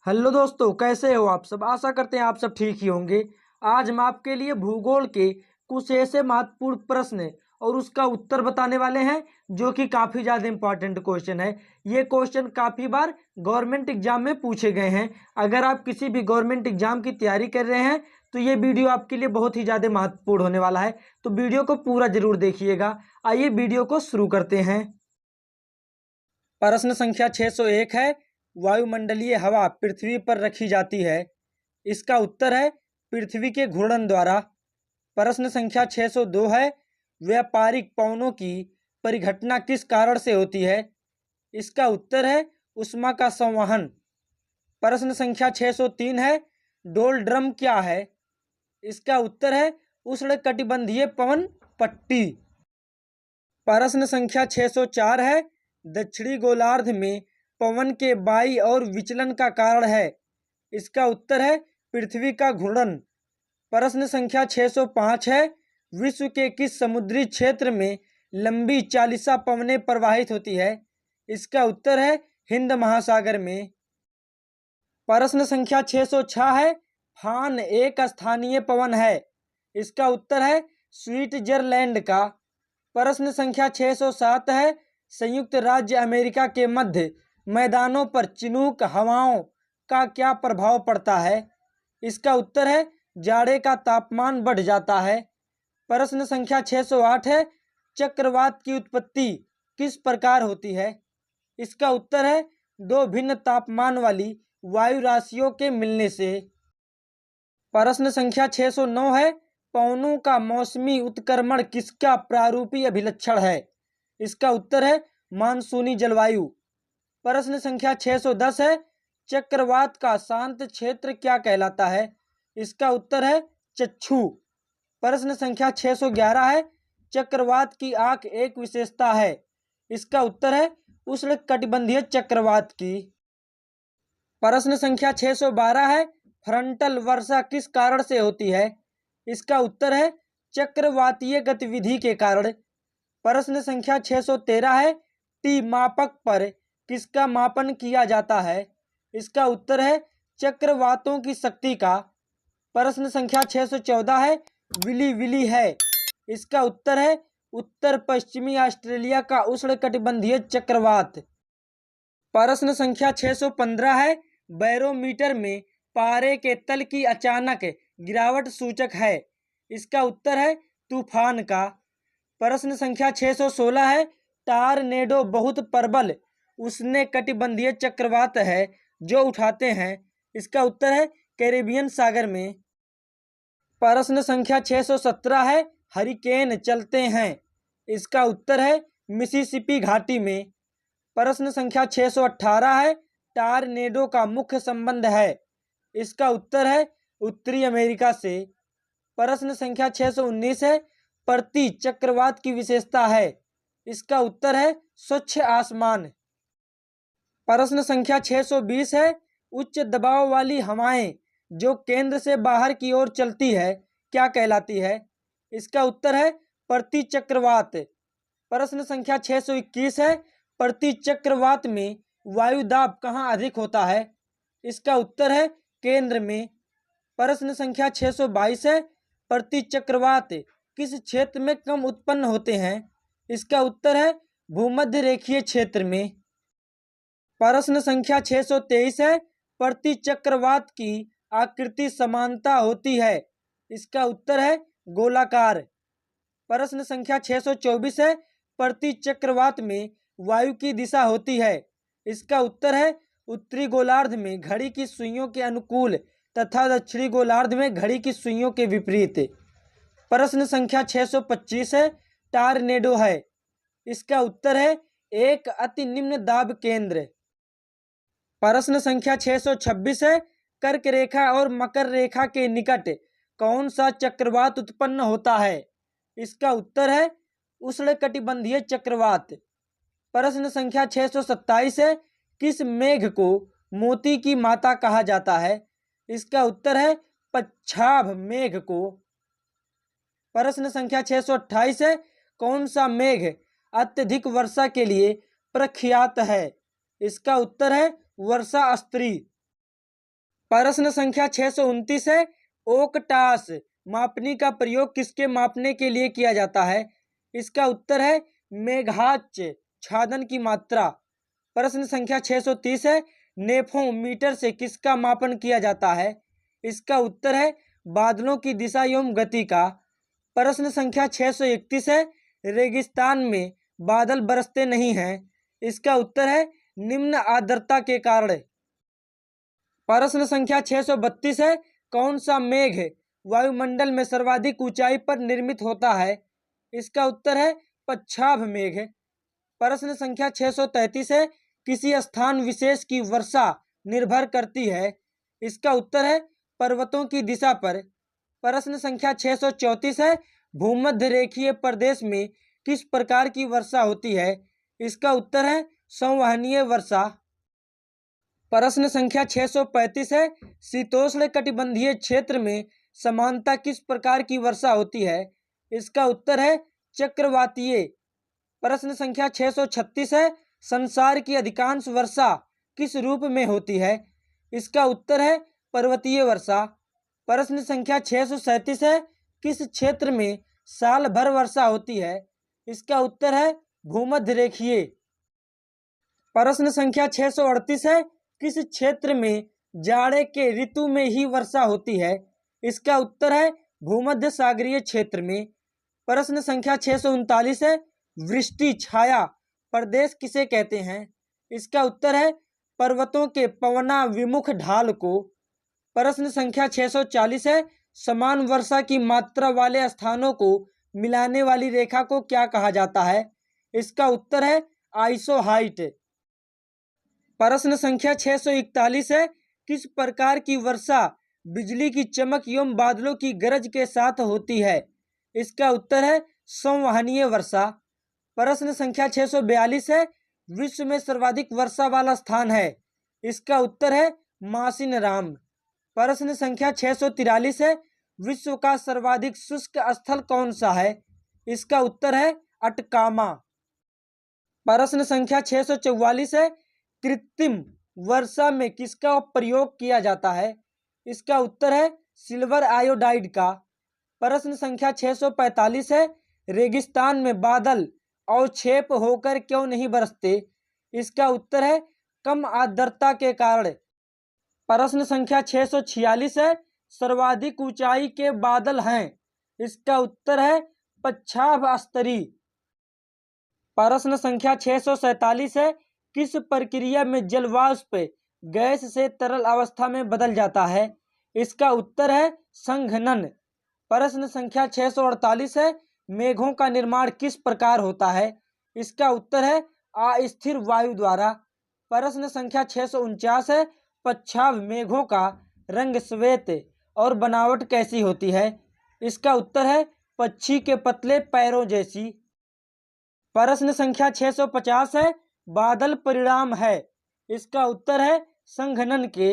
Hello दोस्तों, कैसे हो आप सब। आशा करते हैं आप सब ठीक ही होंगे। आज हम आपके लिए भूगोल के कुछ ऐसे महत्वपूर्ण प्रश्न और उसका उत्तर बताने वाले हैं जो कि काफ़ी ज़्यादा इंपॉर्टेंट क्वेश्चन है। ये क्वेश्चन काफ़ी बार गवर्नमेंट एग्जाम में पूछे गए हैं। अगर आप किसी भी गवर्नमेंट एग्जाम की तैयारी कर रहे हैं तो ये वीडियो आपके लिए बहुत ही ज़्यादा महत्वपूर्ण होने वाला है, तो वीडियो को पूरा जरूर देखिएगा। आइए वीडियो को शुरू करते हैं। प्रश्न संख्या 601 है, वायुमंडलीय हवा पृथ्वी पर रखी जाती है। इसका उत्तर है पृथ्वी के घूर्णन द्वारा। प्रश्न संख्या 602 है, व्यापारिक पवनों की परिघटना किस कारण से होती है। इसका उत्तर है ऊष्मा का संवहन। प्रश्न संख्या 603 है, डोल ड्रम क्या है। इसका उत्तर है उष्णकटिबंधीय पवन पट्टी। प्रश्न संख्या 604 है, दक्षिणी गोलार्ध में पवन के बाई और विचलन का कारण है। इसका उत्तर है पृथ्वी का घूर्णन। प्रश्न संख्या 605 है, विश्व के किस समुद्री क्षेत्र में लंबी चालीसा पवनें प्रवाहित होती है। इसका उत्तर है हिंद महासागर में। प्रश्न संख्या 606 है, फान एक स्थानीय पवन है। इसका उत्तर है स्विट्जरलैंड का। प्रश्न संख्या 607 है, संयुक्त राज्य अमेरिका के मध्य मैदानों पर चिनूक हवाओं का क्या प्रभाव पड़ता है। इसका उत्तर है जाड़े का तापमान बढ़ जाता है। प्रश्न संख्या 608 है, चक्रवात की उत्पत्ति किस प्रकार होती है। इसका उत्तर है दो भिन्न तापमान वाली वायु राशियों के मिलने से। प्रश्न संख्या 609 है, पवनों का मौसमी उत्क्रमण किसका प्रारूपी अभिलक्षण है। इसका उत्तर है मानसूनी जलवायु। प्रश्न संख्या 610 है, चक्रवात का शांत क्षेत्र क्या कहलाता है। इसका उत्तर है चक्षु। प्रश्न संख्या 611 है, चक्रवात की आंख एक विशेषता है। इसका उत्तर है उष्णकटिबंधीय चक्रवात की। प्रश्न संख्या 612 है, फ्रंटल वर्षा किस कारण से होती है। इसका उत्तर है चक्रवातीय गतिविधि के कारण। प्रश्न संख्या 613 है, टी मापक पर किसका मापन किया जाता है। इसका उत्तर है चक्रवातों की शक्ति का। प्रश्न संख्या 614 है, विली विली है। इसका उत्तर है उत्तर पश्चिमी ऑस्ट्रेलिया का उष्णकटिबंधीय चक्रवात। प्रश्न संख्या 615 है, बैरोमीटर में पारे के तल की अचानक गिरावट सूचक है। इसका उत्तर है तूफान का। प्रश्न संख्या 616 है, टारनेडो बहुत प्रबल उष्णकटिबंधीय चक्रवात है जो उठाते हैं। इसका उत्तर है कैरेबियन सागर में। प्रश्न संख्या 617 है, हरिकेन चलते हैं। इसका उत्तर है मिसिसिपी घाटी में। प्रश्न संख्या 618 है, टारनेडो का मुख्य संबंध है। इसका उत्तर है उत्तरी अमेरिका से। प्रश्न संख्या 619 है, प्रति चक्रवात की विशेषता है। इसका उत्तर है स्वच्छ आसमान। प्रश्न संख्या 620 है, उच्च दबाव वाली हवाएं जो केंद्र से बाहर की ओर चलती है क्या कहलाती है। इसका उत्तर है प्रति चक्रवात। प्रश्न संख्या 621 है, प्रति चक्रवात में वायु दाब कहाँ अधिक होता है। इसका उत्तर है केंद्र में। प्रश्न संख्या 622 है, प्रति चक्रवात किस क्षेत्र में कम उत्पन्न होते हैं। इसका उत्तर है भूमध्य रेखीय क्षेत्र में। प्रश्न संख्या 623 है, प्रति चक्रवात की आकृति समानता होती है। इसका उत्तर है गोलाकार। प्रश्न संख्या 624 है, प्रति चक्रवात में वायु की दिशा होती है। इसका उत्तर है उत्तरी गोलार्ध में घड़ी की सुइयों के अनुकूल तथा दक्षिणी गोलार्ध में घड़ी की सुइयों के विपरीत। प्रश्न संख्या 625 है, टारनेडो है। इसका उत्तर है एक अति निम्न दाब केंद्र। प्रश्न संख्या 626 है, कर्क रेखा और मकर रेखा के निकट कौन सा चक्रवात उत्पन्न होता है। इसका उत्तर है उष्णकटिबंधीय चक्रवात। प्रश्न संख्या 627 है, किस मेघ को मोती की माता कहा जाता है। इसका उत्तर है पच्छाभ मेघ को। प्रश्न संख्या 628 है, कौन सा मेघ अत्यधिक वर्षा के लिए प्रख्यात है। इसका उत्तर है वर्षा स्त्री। प्रश्न संख्या 629 है, ओकटास मापनी का प्रयोग किसके मापने के लिए किया जाता है? इसका उत्तर है मेघाच्छादन की मात्रा। प्रश्न संख्या 630 है, नेफोमीटर से किसका मापन किया जाता है? इसका उत्तर है बादलों की दिशा एवं गति का। प्रश्न संख्या 631 है, रेगिस्तान में बादल बरसते नहीं हैं। इसका उत्तर है निम्न आर्द्रता के कारण। प्रश्न संख्या 632 है, कौन सा मेघ वायुमंडल में सर्वाधिक ऊंचाई पर निर्मित होता है? इसका उत्तर है पच्छाभ मेघ। प्रश्न संख्या 633 है, किसी स्थान विशेष की वर्षा निर्भर करती है? इसका उत्तर है पर्वतों की दिशा पर। प्रश्न संख्या 634 है, भूमध्य रेखीय प्रदेश में किस प्रकार की वर्षा होती है? इसका उत्तर है संवहनीय वर्षा। प्रश्न संख्या 635 है, शीतोष्ण कटिबंधीय क्षेत्र में समानता किस प्रकार की वर्षा होती है? इसका उत्तर है चक्रवातीय। प्रश्न संख्या 636 है, संसार की अधिकांश वर्षा किस रूप में होती है? इसका उत्तर है पर्वतीय वर्षा। प्रश्न संख्या 637 है, किस क्षेत्र में साल भर वर्षा होती है? इसका उत्तर है भूमध्य रेखीय। प्रश्न संख्या 638 है, किस क्षेत्र में जाड़े के ऋतु में ही वर्षा होती है? इसका उत्तर है भूमध्य सागरीय क्षेत्र में। प्रश्न संख्या 639 है, वृष्टि छाया प्रदेश किसे कहते हैं? इसका उत्तर है पर्वतों के पवनाभिमुख ढाल को। प्रश्न संख्या 640 है, समान वर्षा की मात्रा वाले स्थानों को मिलाने वाली रेखा को क्या कहा जाता है? इसका उत्तर है आइसोहाइट। प्रश्न संख्या 641 है, किस प्रकार की वर्षा बिजली की चमक एवं बादलों की गरज के साथ होती है? इसका उत्तर है संवहनीय वर्षा। प्रश्न संख्या 642 है, विश्व में सर्वाधिक वर्षा वाला स्थान है? इसका उत्तर है मासिनराम। प्रश्न संख्या 643 है, विश्व का सर्वाधिक शुष्क स्थल कौन सा है? इसका उत्तर है अटकामा। प्रश्न संख्या 644 है, कृत्रिम वर्षा में किसका प्रयोग किया जाता है? इसका उत्तर है सिल्वर आयोडाइड का। प्रश्न संख्या 645 है, रेगिस्तान में बादल अवक्षेप होकर क्यों नहीं बरसते? इसका उत्तर है कम आर्द्रता के कारण। प्रश्न संख्या 646 है, सर्वाधिक ऊंचाई के बादल हैं? इसका उत्तर है पच्छाभ स्तरीय। प्रश्न संख्या 647 है, किस प्रक्रिया में जल वाष्प गैस से तरल अवस्था में बदल जाता है? इसका उत्तर है संघनन। प्रश्न संख्या 648 है, मेघों का निर्माण किस प्रकार होता है? इसका उत्तर है अस्थिर वायु द्वारा। प्रश्न संख्या 649 है, पच्छाभ मेघों का रंग श्वेत और बनावट कैसी होती है? इसका उत्तर है पक्षी के पतले पैरों जैसी। प्रश्न संख्या 650 है, बादल परिणाम है? इसका उत्तर है संघनन के।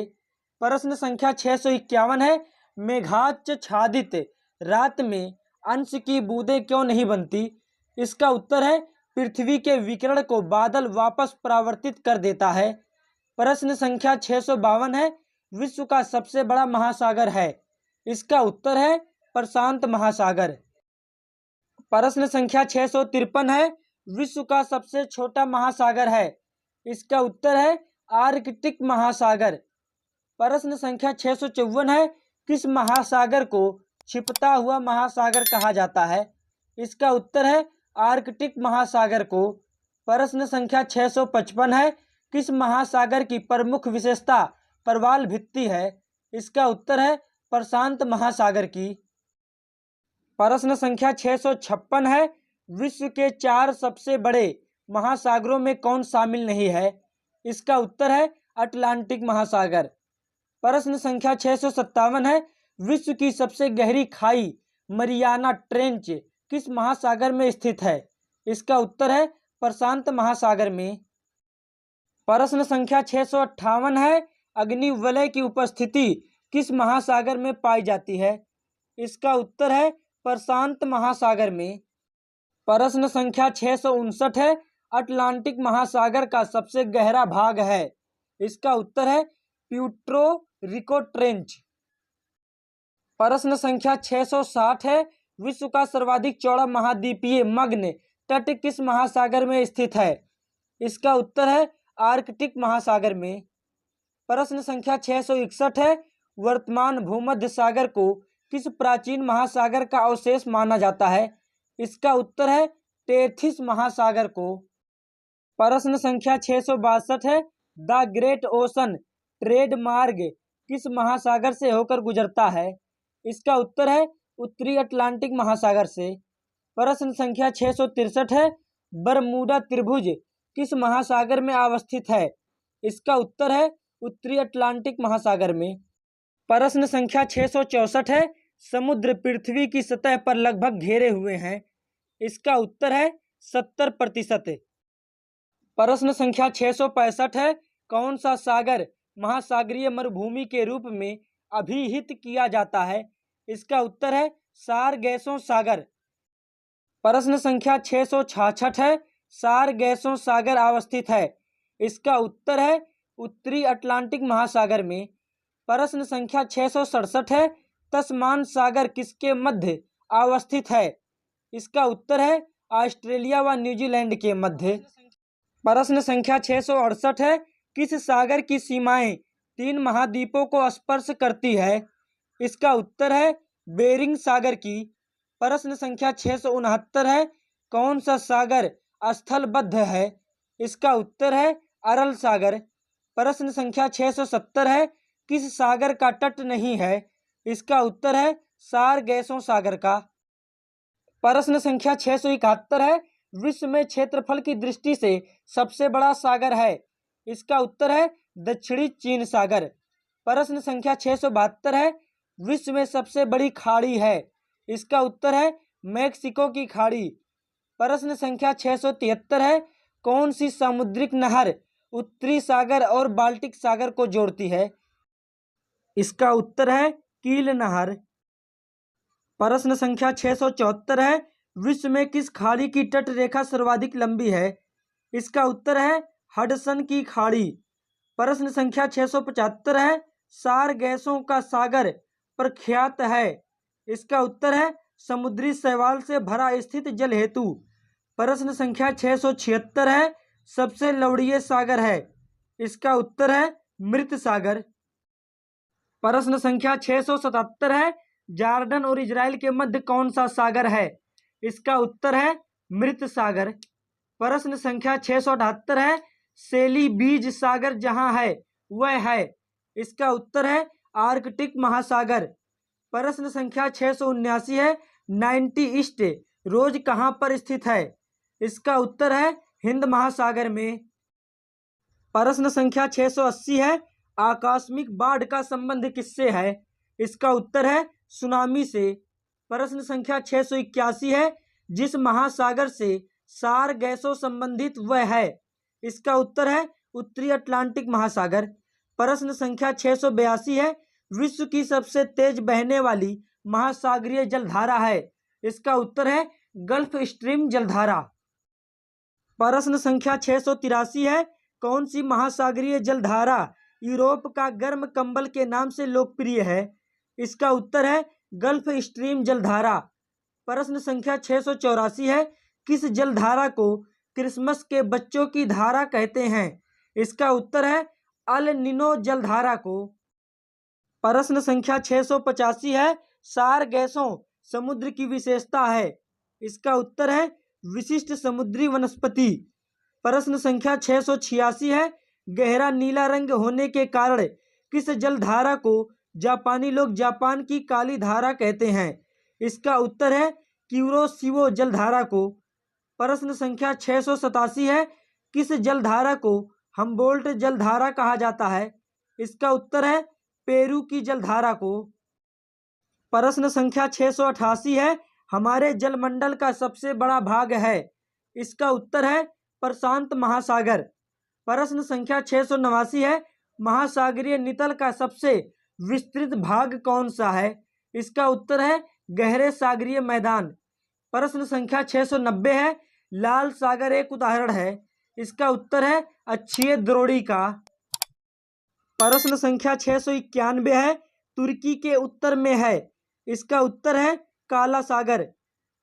प्रश्न संख्या 651 है, मेघाच्छादित रात में अंश की बूंदें क्यों नहीं बनती? इसका उत्तर है पृथ्वी के विकिरण को बादल वापस परावर्तित कर देता है। प्रश्न संख्या 652 है, विश्व का सबसे बड़ा महासागर है? इसका उत्तर है प्रशांत महासागर। प्रश्न संख्या 653 है, विश्व का सबसे छोटा महासागर है? इसका उत्तर है आर्कटिक महासागर। प्रश्न संख्या 654 है, किस महासागर को छिपता हुआ महासागर कहा जाता है? इसका उत्तर है आर्कटिक महासागर को। प्रश्न संख्या 655 है, किस महासागर की प्रमुख विशेषता प्रवाल भित्ति है? इसका उत्तर है प्रशांत महासागर की। प्रश्न संख्या 656 है, विश्व के 4 सबसे बड़े महासागरों में कौन शामिल नहीं है? इसका उत्तर है अटलांटिक महासागर। प्रश्न संख्या 657 है, विश्व की सबसे गहरी खाई मरियाना ट्रेंच किस महासागर में स्थित है? इसका उत्तर है प्रशांत महासागर में। प्रश्न संख्या 658 है, अग्निवलय की उपस्थिति किस महासागर में पाई जाती है? इसका उत्तर है प्रशांत महासागर में। प्रश्न संख्या 659 है, अटलांटिक महासागर का सबसे गहरा भाग है? इसका उत्तर है प्यूर्टो रिको ट्रेंच। प्रश्न संख्या 660 है, विश्व का सर्वाधिक चौड़ा महाद्वीपीय मग्न तट किस महासागर में स्थित है? इसका उत्तर है आर्कटिक महासागर में। प्रश्न संख्या 661 है, वर्तमान भूमध्य सागर को किस प्राचीन महासागर का अवशेष माना जाता है? इसका उत्तर है टेथिस महासागर को। प्रश्न संख्या 662 है, द ग्रेट ओशन ट्रेड मार्ग किस महासागर से होकर गुजरता है? इसका उत्तर है उत्तरी अटलांटिक महासागर से। प्रश्न संख्या 663 है, बरमूडा त्रिभुज किस महासागर में अवस्थित है? इसका उत्तर है उत्तरी अटलांटिक महासागर में। प्रश्न संख्या 664 है, समुद्र पृथ्वी की सतह पर लगभग घेरे हुए हैं। इसका उत्तर है 70%। प्रश्न संख्या 665 है, कौन सा सागर महासागरीय मरुभूमि के रूप में अभिहित किया जाता है? इसका उत्तर है सारगैसों सागर। प्रश्न संख्या 666 है, सारगैसों सागर अवस्थित है? इसका उत्तर है उत्तरी अटलांटिक महासागर में। प्रश्न संख्या 667 है, तस्मान सागर किसके मध्य अवस्थित है? इसका उत्तर है ऑस्ट्रेलिया व न्यूजीलैंड के मध्य। प्रश्न संख्या 668 है, किस सागर की सीमाएं 3 महाद्वीपों को स्पर्श करती है? इसका उत्तर है बेरिंग सागर की। प्रश्न संख्या 669 है, कौन सा सागर स्थलबद्ध है? इसका उत्तर है अरल सागर। प्रश्न संख्या 670 है, किस सागर का तट नहीं है? इसका उत्तर है सारगैसों सागर का। प्रश्न संख्या 671 है, विश्व में क्षेत्रफल की दृष्टि से सबसे बड़ा सागर है? इसका उत्तर है दक्षिणी चीन सागर। प्रश्न संख्या 672 है, विश्व में सबसे बड़ी खाड़ी है? इसका उत्तर है मैक्सिको की खाड़ी। प्रश्न संख्या 673 है, कौन सी सामुद्रिक नहर उत्तरी सागर और बाल्टिक सागर को जोड़ती है? इसका उत्तर है कील नहर। प्रश्न संख्या 674 है, विश्व में किस खाड़ी की तट रेखा सर्वाधिक लंबी है? इसका उत्तर है हडसन की खाड़ी। प्रश्न संख्या 675 है, सारगैसों का सागर प्रख्यात है? इसका उत्तर है समुद्री शैवाल से भरा स्थित जल हेतु। प्रश्न संख्या 676 है, सबसे लवणीय सागर है? इसका उत्तर है मृत सागर। प्रश्न संख्या 677 है, जॉर्डन और इजराइल के मध्य कौन सा सागर है? इसका उत्तर है मृत सागर। प्रश्न संख्या 678 है, सेली बीज सागर जहां है वह है? इसका उत्तर है आर्कटिक महासागर। प्रश्न संख्या 679 है, 90 ईस्ट रोज कहां पर स्थित है? इसका उत्तर है हिंद महासागर में। प्रश्न संख्या 680 है, आकस्मिक बाढ़ का संबंध किससे है? इसका उत्तर है सुनामी से। प्रश्न संख्या 681 है, जिस महासागर से सारगैसों संबंधित वह है? इसका उत्तर है उत्तरी अटलांटिक महासागर। प्रश्न संख्या 682 है, विश्व की सबसे तेज बहने वाली महासागरीय जलधारा है? इसका उत्तर है गल्फ स्ट्रीम जलधारा। प्रश्न संख्या 683 है, कौन सी महासागरीय जलधारा यूरोप का गर्म कंबल के नाम से लोकप्रिय है? इसका उत्तर है गल्फ स्ट्रीम जलधारा। प्रश्न संख्या 684 है, किस जलधारा को क्रिसमस के बच्चों की धारा कहते हैं? इसका उत्तर है अल निनो जलधारा को। प्रश्न संख्या 685 है, सारगैसों समुद्र की विशेषता है? इसका उत्तर है विशिष्ट समुद्री वनस्पति। प्रश्न संख्या 686 है, गहरा नीला रंग होने के कारण किस जलधारा को जापानी लोग जापान की काली धारा कहते हैं? इसका उत्तर है क्यूरोशिवो जलधारा को। प्रश्न संख्या 687 है, किस जलधारा को हम्बोल्ट जलधारा कहा जाता है? इसका उत्तर है पेरू की जलधारा को। प्रश्न संख्या 688 है, हमारे जलमंडल का सबसे बड़ा भाग है? इसका उत्तर है प्रशांत महासागर। प्रश्न संख्या 689 है, महासागरीय नितल का सबसे विस्तृत भाग कौन सा है? इसका उत्तर है गहरे सागरीय मैदान। प्रश्न संख्या 690 है, लाल सागर एक उदाहरण है? इसका उत्तर है अक्षीय द्रोणी का। प्रश्न संख्या 691 है, तुर्की के उत्तर में है, इसका उत्तर है काला सागर।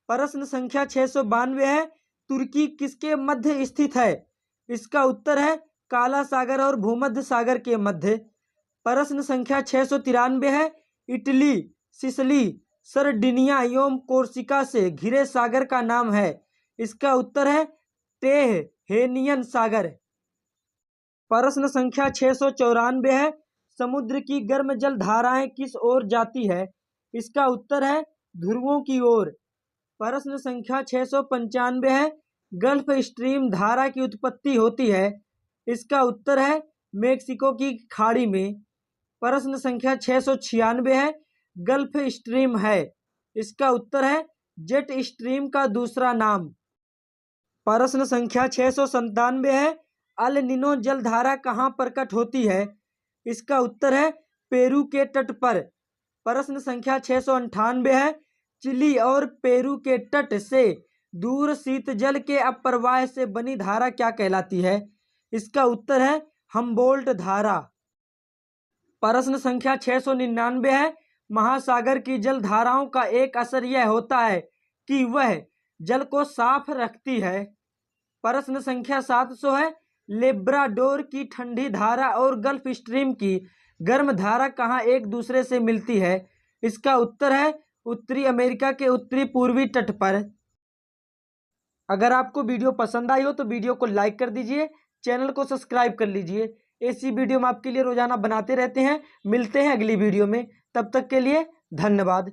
प्रश्न संख्या 692 है, तुर्की किसके मध्य स्थित है, इसका उत्तर है काला सागर और भूमध्य सागर के मध्य। प्रश्न संख्या 693 है, इटली, सिसिली, सरडिनिया एवं कोर्सिका से घिरे सागर का नाम है, इसका उत्तर है टेहेनियन सागर। प्रश्न संख्या 694 है, समुद्र की गर्म जल धाराएं किस ओर जाती है, इसका उत्तर है ध्रुवों की ओर। प्रश्न संख्या 695 है, गल्फ स्ट्रीम धारा की उत्पत्ति होती है, इसका उत्तर है मेक्सिको की खाड़ी में। प्रश्न संख्या 696 है, गल्फ स्ट्रीम है, इसका उत्तर है जेट स्ट्रीम का दूसरा नाम। प्रश्न संख्या 697 है, अल निनो जलधारा कहाँ प्रकट होती है, इसका उत्तर है पेरू के तट पर। प्रश्न संख्या 698 है, चिली और पेरू के तट से दूर शीतजल के अपप्रवाह से बनी धारा क्या कहलाती है, इसका उत्तर है हम्बोल्ट धारा। प्रश्न संख्या 699 है, महासागर की जल धाराओं का एक असर यह होता है कि वह जल को साफ रखती है। प्रश्न संख्या 700 है, लेब्राडोर की ठंडी धारा और गल्फ स्ट्रीम की गर्म धारा कहाँ एक दूसरे से मिलती है, इसका उत्तर है उत्तरी अमेरिका के उत्तरी पूर्वी तट पर। अगर आपको वीडियो पसंद आई हो तो वीडियो को लाइक कर दीजिए, चैनल को सब्सक्राइब कर लीजिए। ऐसी वीडियो हम आपके लिए रोजाना बनाते रहते हैं। मिलते हैं अगली वीडियो में, तब तक के लिए धन्यवाद।